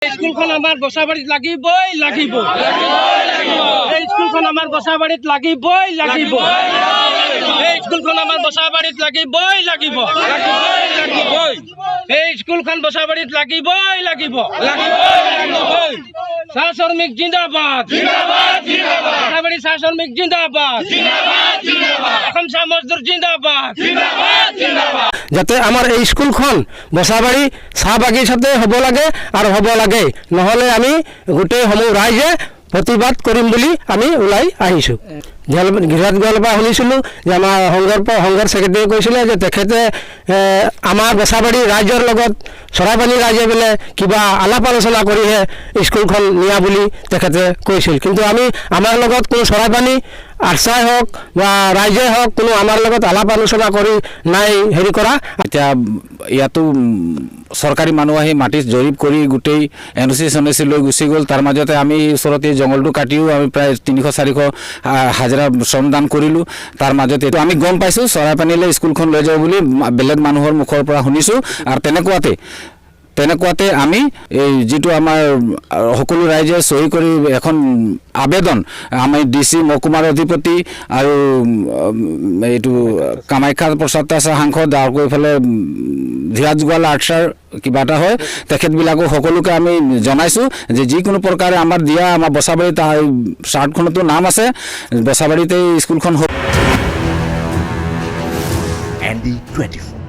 স্কুলখন আমাৰ বছাবাৰীত লাগিবই লাগিব এই স্কুলখন আমাৰ বছাবাৰীত লাগিবই লাগিব এই স্কুলখন আমাৰ বছাবাৰীত লাগিবই লাগিব এই স্কুলখন বছাবাৰীত লাগিবই লাগিব চাহ শ্ৰমিক জিন্দাবাদ বছাবাৰী চাহ শ্ৰমিক জিন্দাবাদ অসম চাহ মজদুৰ জিন্দাবাদ যাতে আমাৰ এই স্কুলখন বছাবাৰী চাহ বাগিচাতে হ'ব লাগে আৰু হ'ব লাগে নহ'লে আমি গোটেই সমূহ ৰাইজে প্ৰতিবাদ কৰিম বুলি আমি ওলাই আহিছোঁ গিৰাট গোৱালৰ পৰা শুনিছিলোঁ যে আমাৰ সংঘৰ ছেক্ৰেটাৰীয়ে কৈছিলে যে তেখেতে আমাৰ বছাবাৰী ৰাইজৰ লগত চৰাইপানী ৰাইজে বোলে কিবা আলাপ আলোচনা কৰিহে স্কুলখন নিয়া বুলি তেখেতে কৈছিল কিন্তু আমি আমাৰ লগত কোনো চৰাইপানী আৰচাই হওক বা ৰাইজে হওক কোনো আমাৰ লগত আলাপ আলোচনা কৰি নাই হেৰি কৰা এতিয়া ইয়াতো চৰকাৰী মানুহ আহি মাটিত জৰীপ কৰি গোটেই NOC লৈ গুচি গ'ল তাৰ মাজতে আমি ওচৰতে জংঘলটো কাটিও আমি প্ৰায় 300-400 হাজিৰা শ্ৰমদান কৰিলোঁ তাৰ মাজতে আমি গম পাইছোঁ চৰাইপানীলৈ স্কুলখন লৈ যাব বুলি বেলেগ মানুহৰ মুখৰ পৰা শুনিছোঁ আৰু তেনেকুৱাতে আমি এই যিটো আমাৰ সকলো ৰাইজে চহী কৰি এখন আবেদন আমি DC মহকুমাৰ অধিপতি আৰু এইটো কামাখ্যা প্ৰসাদ সাংসদ আৰু এইফালে ধীৰাজ গোৱাল আৰ্টছাৰ কিবা এটা হয় তেখেতবিলাকক সকলোকে আমি জনাইছোঁ যে যিকোনো প্ৰকাৰে আমাৰ দিয়া আমাৰ বছাবাৰীত চাৰ্টখনতো নাম আছে বছাবাৰীতে স্কুলখন ND24